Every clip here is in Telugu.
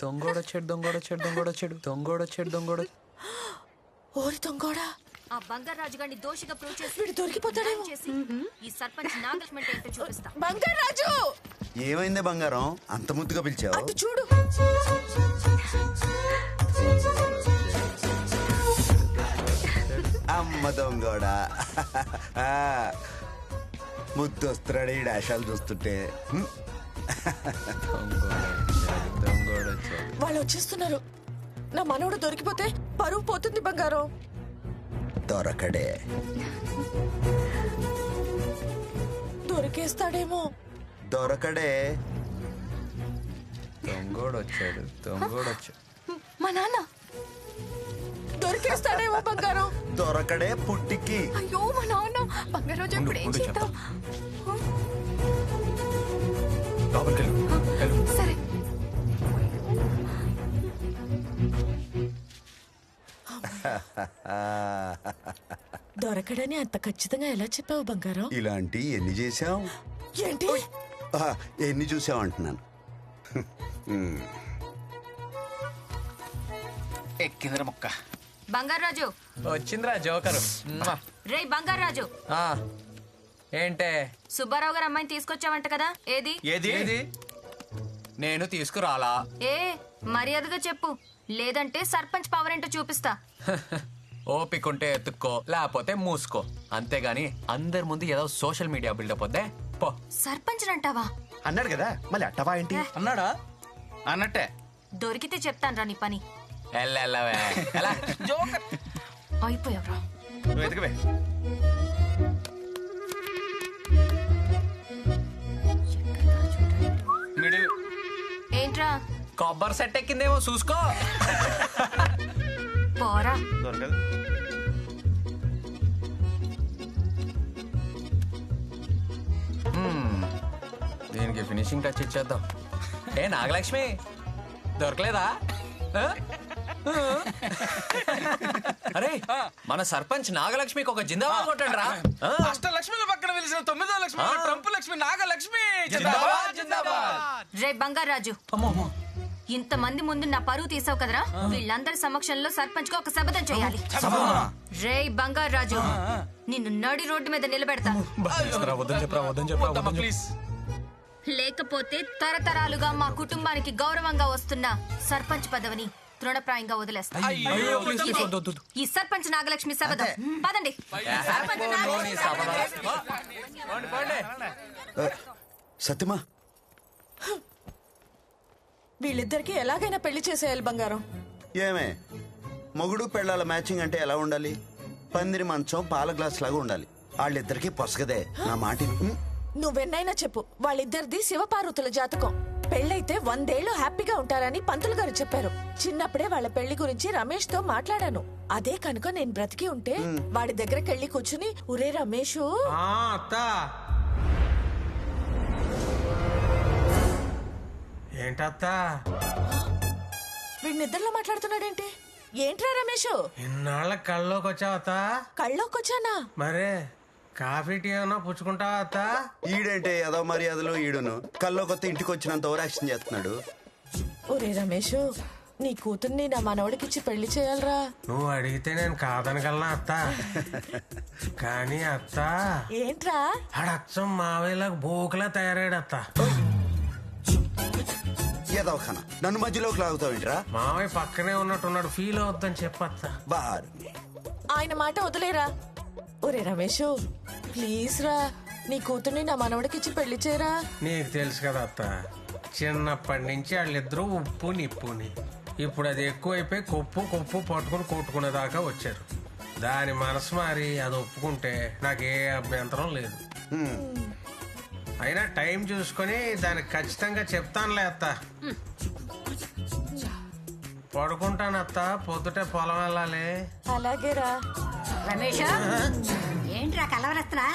దొంగోడొచ్చాడు. ఓరి దొంగోడా, ఆ బంగారాజు గారిని దోషిగా ప్రూవ్ చేసి వీడు దొరికిపోతాడేమో. ఈ సర్పంచ్ నాగలక్ష్మి ఏంటో చూపిస్తా. బంగారాజు, ఏమైందే బంగారం, అంత ముద్దుగా పిలిచావు? అటు చూడు. అమ్మ దొంగోడా, ముద్దు వస్తున్నాడు ఈ డాషాలు చూస్తుంటే. వాళ్ళు వచ్చేస్తున్నారు. నా మనవడు దొరికిపోతే పరువు పోతుంది బంగారం. దొరకడే. దొరికేస్తాడేమో. దొరకడే. దొంగోడొచ్చాడు. మా నాన్న దొరికేస్తాడేమో బంగారం. దొరకడే పుట్టికి. అయ్యో మా నాన్న. బంగారాజు ఇప్పుడు ఏం చేద్దాం? సరే. దొరకడని అంత ఖచ్చితంగా ఎలా చెప్పావు బంగారం? ఇలాంటి ఎన్ని చేసావు? ఏంటి? ఎన్ని చూసావు అంటున్నాను. ఎక్కిందిరా మొక్క. బంగారాజు వచ్చిందిరా జోకరు. రే బంగారాజు, ఏంటే? సుబ్బారావు గారు అమ్మాయిని తీసుకొచ్చావంట కదా, ఏది? ఏది? నేను తీసుకురాలా. ఏ మర్యాదగా చెప్పు, లేదంటే సర్పంచ్ పవర్ ఏంటో చూపిస్తా. ఓపికంటే ఎత్తుక్కో, లేకపోతే మూసుకో. అంతేగాని అందరి ముందు ఏదో సోషల్ మీడియా బిల్డప్ వద్దే పో. సర్పంచ్ అంటావా? అన్నాడు కదా, మళ్ళీ అట్టవా ఏంటి? అన్నాడా? అన్నట్టే. దొరికితే చెప్తాను రా నీ పని. అయిపోయావురా. వెతకవే. మిడిల్. ఏంట్రా? కొబ్బరి సెట్ ఎక్కిందేమో చూసుకో. పోరా. దొరకదు. దీనికి ఫినిషింగ్ టచ్ ఇచ్చేద్దాం. ఏ నాగలక్ష్మి దొరకలేదా? అరే మన సర్పంచ్ నాగలక్ష్మికి ఒక జిందాబాద్ కొట్టండి రా. అష్టలక్ష్మిల పక్కన వెలిసిన 9వ లక్ష్మి ట్రంప్ లక్ష్మి నాగలక్ష్మి. రే బంగారాజు, ఇంతమంది ముందు నా పరువు తీసావు కదరా, వీళ్ళందరి సమక్షంలో సర్పంచ్ గా ఒక శపథం చేయాలి. రే బంగారాజు, నిన్ను నడి రోడ్డు మీద నిలబెడతా. లేకపోతే తరతరాలుగా మా కుటుంబానికి గౌరవంగా వస్తున్న సర్పంచ్ పదవిని తృణప్రాయంగా వదిలేస్తా. ఈ సర్పంచ్ నాగలక్ష్మి శపథం. పదండి. సత్యమా, వీళ్ళిద్దరికి ఎలాగైనా పెళ్లి చేసేయాలి బంగారం. ఏమే మొగుడు పెళ్ళాల మ్యాచింగ్ అంటే ఎలా ఉండాలి? పందిరి మంచం పాల గ్లాస్ లాగా ఉండాలి. వాళ్ళిద్దరికి పొసగదే. నా మాట నువ్వెన్నైనా చెప్పు, వాళ్ళిద్దరిది శివపార్వతుల జాతకం. పెళ్ళైతే 100 ఏళ్లు హ్యాపీగా ఉంటారని పంతులు గారు చెప్పారు. చిన్నప్పుడే వాళ్ళ పెళ్లి గురించి రమేష్ తో మాట్లాడాను. అదే కనుక నేను బ్రతికి ఉంటే వాడి దగ్గరకి వెళ్ళి కూర్చుని, ఒరే రమేష్, ఏంటత్తా వీడి నిద్రలో మాట్లాడుతున్నాడేంటి? ఏంట్రా రమేష్, ఇన్నాళ్ళ కళ్ళలోకి వచ్చావత్తా? కళ్ళోకొచ్చానా? మరే కాఫీ టీ ఏమన్నా పుచ్చుకుంటావా అత్తా? ఈడంటే ఏదో మర్యాదలు ఈడును కల్లో కొత్త ఇంటికి వచ్చినంత ఓవర్ యాక్షన్ చేస్తున్నాడు. ఒరే రమేష్, నీ కూతుర్ని నా మనవడికిచ్చి పెళ్లి చేయాలరా. నువ్వు అడిగితే నేను కాదనగలనా అత్తా? కానీ అత్తా, ఏంట్రా? ఆడచ్చం మావయ్యలకు బోకులా తయారాడు అత్తా. ఏదో ఖానా నన్ను మధ్యలోకి లాగుతావేంట్రా? మావయ్య పక్కనే ఉన్నట్టున్నాడు, ఫీల్ అవుద్దని చెప్పత్తా. బారు ఆయన మాట వదిలేరా. ఒరే రమేష్, ప్లీజ్ రా, నీ కూతుర్ని నా మనవడికిచ్చి పెళ్లి చేయరా. నీకు తెలుసు కదా అత్త, చిన్నప్పటి నుంచి వాళ్ళిద్దరూ ఉప్పు నిప్పుని. ఇప్పుడు అది ఎక్కువైపోయి కొప్పు పట్టుకుని కొట్టుకునేదాకా వచ్చారు. దాని మనసు మారి అది ఒప్పుకుంటే నాకే అభ్యంతరం లేదు. అయినా టైం చూసుకొని దానికి ఖచ్చితంగా చెప్తానులే అత్త. పడుకుంటానత్త, పొద్దుటే పొలం వెళ్ళాలి. అలాగేరా. రమేష్, ఏంట్రా కలవరస్తున్నా?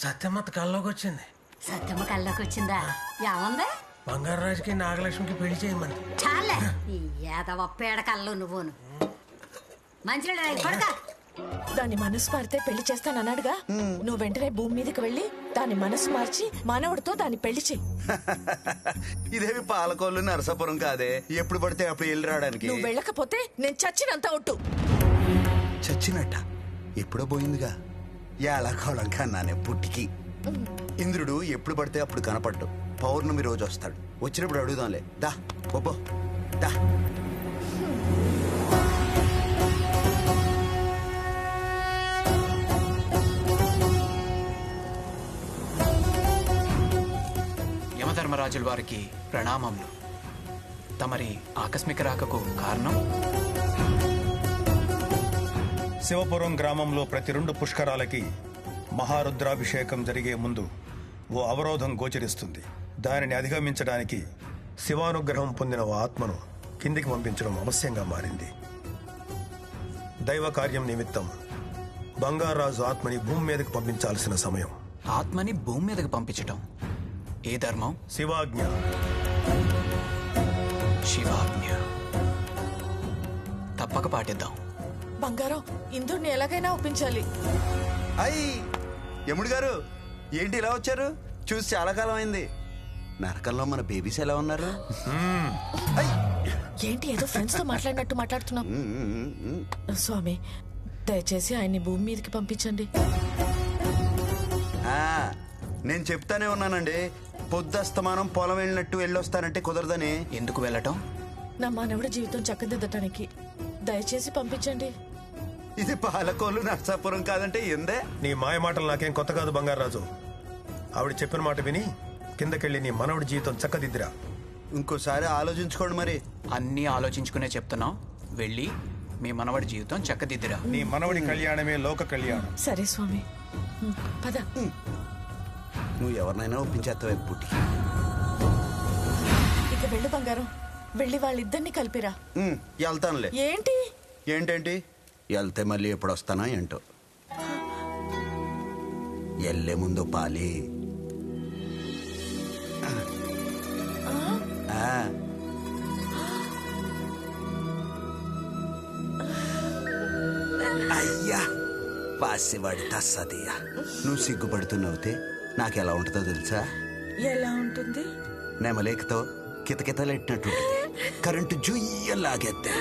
సత్యమత్త కల్లోకి వచ్చింది. సత్యమ్మ కల్లోకి వచ్చిందా? ఏముంది? బంగారాజుకి నాగలక్ష్మికి పెళ్లి చేయమంది. చాలే ఈ ఏదవ పేడ కళ్ళు నువ్వును. మంచిగా పడక దాని మనసు మారితే పెళ్లి చేస్తానన్నాడుగా నువ్వు వెంటనే భూమి మీదకి వెళ్ళి దాని మనసు మార్చి మానవుడితో దాన్ని పెళ్లి చెయ్యి. ఇదేమి పాలకోళ్ళు నరసాపురం కాదే, ఎప్పుడు పడితే అప్పుడు వెళ్ళి రావడానికి. నువ్వు వెళ్ళకపోతే నేను చచ్చినంత ఒట్టు. చచ్చినట్ట ఎప్పుడో పోయిందిగా. ఏళకోళం కన్నానే పుట్టికి. ఇంద్రుడు ఎప్పుడు పడితే అప్పుడు కనపడ్డు. పౌర్ణమి రోజు వస్తాడు. వచ్చినప్పుడు అడుగుదాంలే. దా ఒబ్బో దా. యమధర్మరాజుల వారికి ప్రణామములు. తమరి ఆకస్మిక రాకకు కారణం? శివపురం గ్రామంలో ప్రతి 2 పుష్కరాలకి మహారుద్రాభిషేకం జరిగే ముందు ఓ అవరోధం గోచరిస్తుంది. దానిని అధిగమించడానికి శివానుగ్రహం పొందిన ఓ ఆత్మను కిందికి పంపించడం అవశ్యంగా మారింది. దైవ కార్యం నిమిత్తం బంగారాజు ఆత్మని భూమి మీదకి పంపించాల్సిన సమయం. ఆత్మని భూమి మీదకి పంపించటం ఏ ధర్మం? శివాజ్ఞ. శివాజ్ఞ. తప్పక పాటిద్దాం. బంగారం, ఇంద్రుడిని ఎలాగైనా ఒప్పించాలి. అయ్యి యముడు గారు ఏంటి ఇలా వచ్చారు? చూసి చాలా కాలం అయింది. నరకంలో మన బేబీస్ ఎలా ఉన్నారు? ఏంటి ఏదో ఫ్రెండ్స్ తో మాట్లాడినట్టు మాట్లాడుతున్నాం? స్వామి, దయచేసి ఆయన్ని భూమి మీదకి పంపించండి. నేను చెప్తానే ఉన్నానండి, పొద్దస్తమానం పొలం వెళ్ళినట్టు వెళ్ళొస్తానంటే కుదరదని. ఎందుకు వెళ్ళటం? నా మానవుడి జీవితం చక్కదిద్దటానికి దయచేసి పంపించండి. ఇది పాలకోలు నర్సాపురం కాదంటే ఎందే. నీ మాయ మాటలు నాకేం కొత్త కాదు బంగారాజు. ఆవిడ చెప్పిన మాట విని కిందకెళ్ళి నీ మనవడి జీవితం చక్కదిద్దిరా. ఇంకోసారి ఆలోచించుకోండి మరి. అన్నీ ఆలోచించుకునే చెప్తున్నాం. వెళ్ళి మీ మనవడి జీవితం చక్కదిద్దిరా. నీ మనవడి కళ్యాణమే లోక కళ్యాణం. సరే స్వామి, పద. నువ్వు ఎవరినైనా ఒప్పించేస్తావు పుట్టి. ఇక వెళ్ళు బంగారం, వెళ్ళి వాళ్ళిద్దరిని కలిపిరా. వెళ్తానులే. ఏంటి ఏంటేంటి వెళ్తే మళ్ళీ ఎప్పుడు వస్తానా ఏంటో. వెళ్ళే ముందు పాలి. అయ్యా పాసివాడి తస్సదియ్యా. నువ్వు సిగ్గుపడుతున్నవుతే నాకెలా ఉంటుందో తెలుసా? ఎలా ఉంటుంది? నెమలేకతో కితకితలెట్టినట్టుంటుంది. కరెంటు జుయ్య లాగేద్దే.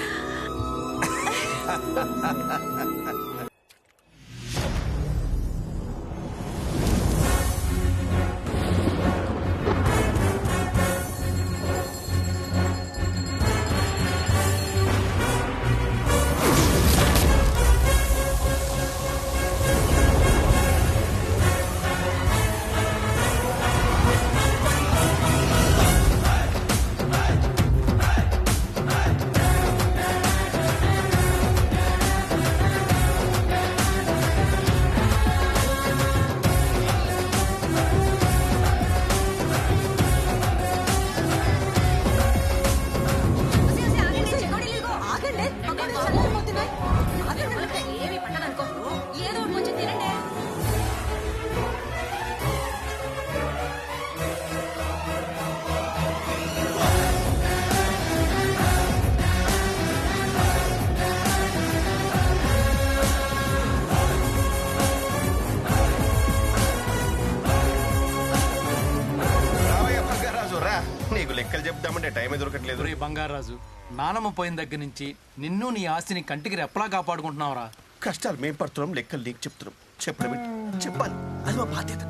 నీకు లెక్కలు చెప్తామంటే టైమే దొరకట్లేదు. రే బంగారాజు, నానమ్మ పోయిన దగ్గర నుంచి నిన్ను నీ ఆస్తిని కంటికి రెప్పలా కాపాడుకుంటున్నావురా. కష్టాలు మేం పడుతున్నాం, లెక్కలు నీకు చెప్తున్నాం. చెప్పడం చెప్పాలి, అది మా బాధ్యత.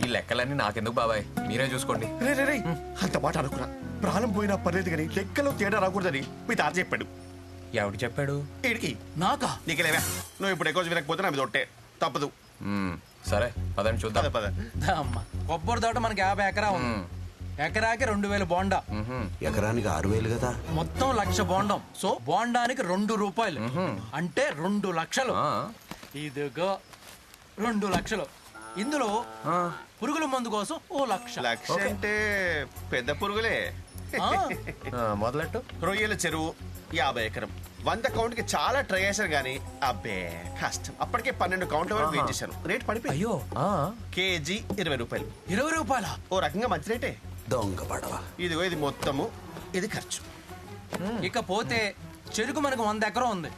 ఈ లెక్కలన్నీ నాకెందుకు బాబాయ్, మీరే చూసుకోండి. రే రే రే అంత మాట అనుకున్నా. ప్రాణం పోయినా పర్లేదు కానీ లెక్కలో తేడా రాకూడదని మీ తాత చెప్పాడు. ఎవడు చెప్పాడు? ఈడికి. నాకా? నీకెలేవా, నువ్వు ఇప్పుడు ఎక్కువ వినకపోతే నా మీద ఒట్టే తప్పదు. సరే పదండి చూద్దాం. పద పద. అమ్మా, కొబ్బరి తోట మనకి 50 ఎకరా ఉంది. ఎకరాకి 2000 బోండా. ఎకరానికి 6000 కదా. మొత్తం 1,00,000 బోండం. సో బోండానికి 2 రూపాయలు అంటే 2 లక్షలు. ఇదిగో 2 లక్షలు. ఇందులో పురుగుల మందు కోసం 1,00,000. లక్ష అంటే పెద్ద పురుగులే. మొదలెట్టు. రొయ్యల చెరువు 50 ఎకరం. 100 కౌంట్ కి చాలా ట్రై చేశారు కానీ అబ్బే కష్టం. అప్పటికే 12 కౌంట్ల వరకు వెయిట్ చేశాను. రేట్ పడిపోయి. అయ్యో, కేజీ 20 రూపాయలు. 20 రూపాయల? ఓ రకంగా మంచి రేటే. దొంగ పడవ. ఇదిగో ఇది మొత్తము, ఇది ఖర్చు. ఇకపోతే చెరుకు మనకు 100 ఎకరం ఉంది.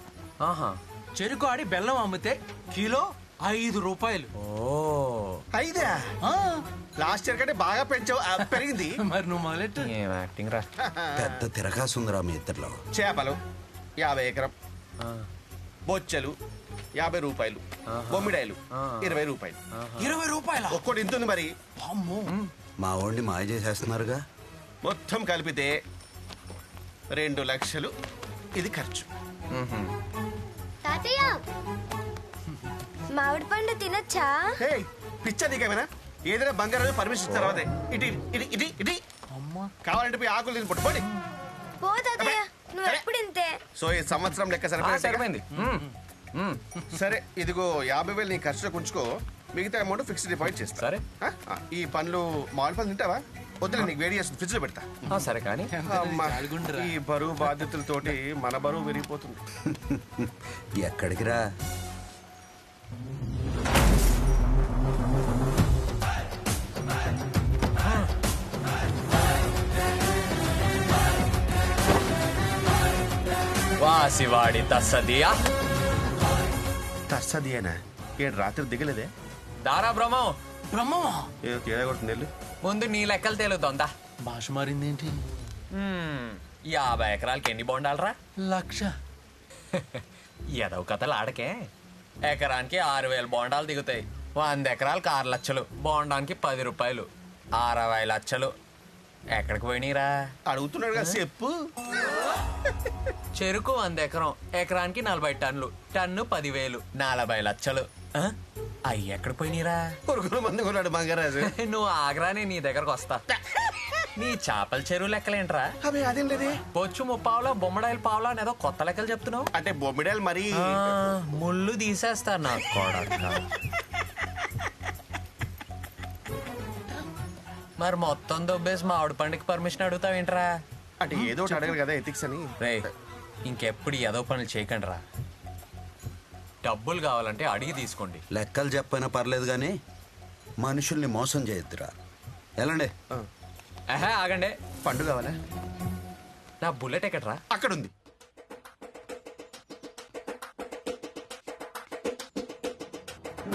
చెరుకు ఆడి బెల్లం అమ్మితే కిలో 5 రూపాయలు. అయిదా? లాస్ట్ ఇయర్ కంటే బాగా పెంచావు, పెరిగింది. మరి నువ్వు మొదలెట్టు. ఏం యాక్టింగ్ రా. పెద్ద తిరగాసుందిరా మీ ఇద్దరిలో. చేపలు 50 ఎకరం, బొచ్చలు 50 రూపాయలు, బొమ్మిడాయలు 20 రూపాయలు. 20 రూపాయల ఒక్కటి ఇంతుంది మరి. మా వాడిని మాయ చేసేస్తున్నారుగా. మొత్తం కలిపితే 2 లక్షలు ఇది ఖర్చు. తాతయ్య మామిడి పండు తినొచ్చా? పిచ్చా నీకేమైనా? ఏదైనా బంగారం పర్మిషన్ ఇచ్చిన తర్వాత ఇటు ఇటు ఇటు ఇటు కావాలంటే పోయి ఆకులు తిని పుట్టుకోండి. పో తాతయ్య, నువ్వు ఎప్పుడు ఇంతే. సో ఈ సంవత్సరం లెక్క సరిపోయింది. సరే ఇదిగో 50,000 నీ ఖర్చులో ఉంచుకో, మిగతా అమౌంట్ ఫిక్స్డ్ డిపాజిట్ చేస్తా. సరే. ఈ పండ్లు మామిడి పండ్లు తింటావా? వద్దులే, నీకు వేడి చేస్తుంది, ఫ్రిడ్జ్ లో పెడతా. సరే కానీ అమ్మా, ఈ బరువు బాధ్యతలతోటి మన బరువు విరిగిపోతుంది. ఎక్కడికి రా? వాసివాడి తస్సదియా. తస్సదియేనా? ఏడు రాత్రి దిగలేదే? దారా బ్రహ్మం. బ్రహ్మమా? ఏదో తేడా కొడుతుంది వెళ్ళు. ముందు నీ లెక్కలు తేలుద్దా. భాష మారిందేంటి? 50 ఎకరాలకి ఎన్ని బోండాలరా? 1,00,000. ఏదో కథలు ఆడకే. ఎకరానికి 6,000 బోండాలు దిగుతాయి. 100 ఎకరాలకు 6 లక్షలు, బోండానికి 10 రూపాయలు, 60 లక్షలు. ఎక్కడికి పోయినీరా? అడుగుతున్నాడు కదా, చెప్పు. చెరుకు 100 ఎకరం, ఎకరానికి 40 టన్నులు, టన్ను 10,000, 40 లక్షలు. అయ్యి ఎక్కడ పోయినీరా? పురుగుల మంది కొన్నాడు బంగారాజు. నువ్వు ఆగ్రానే నీ దగ్గరకు వస్తా. నీ చేపల చెరువు లెక్కలేంట్రా? అవి అదేం లేదే. బొచ్చు ముప్పావులో, బొమ్మడాయిల పావులో అనేదో కొత్త లెక్కలు చెప్తున్నావు. అంటే బొమ్మిడాయలు మరి ముళ్ళు తీసేస్తా నా కొడక. మరి మొత్తం దొబ్బేసి మా ఆవిడ పండుగ పర్మిషన్ అడుగుతావేంట్రా? అంటే ఏదో ఒకటి అడగరు కదా ఎథిక్స్ అని. రే, ఇంకెప్పుడు ఏదో పనులు చేయకండి రా. డబ్బులు కావాలంటే అడిగి తీసుకోండి. లెక్కలు చెప్పైనా పర్లేదు కానీ మనుషుల్ని మోసం చేయొద్దురా. ఎలాండే? ఆగండి. పండు కావాలా? నా బుల్లెట్ ఎక్కడ్రా? అక్కడ ఉంది.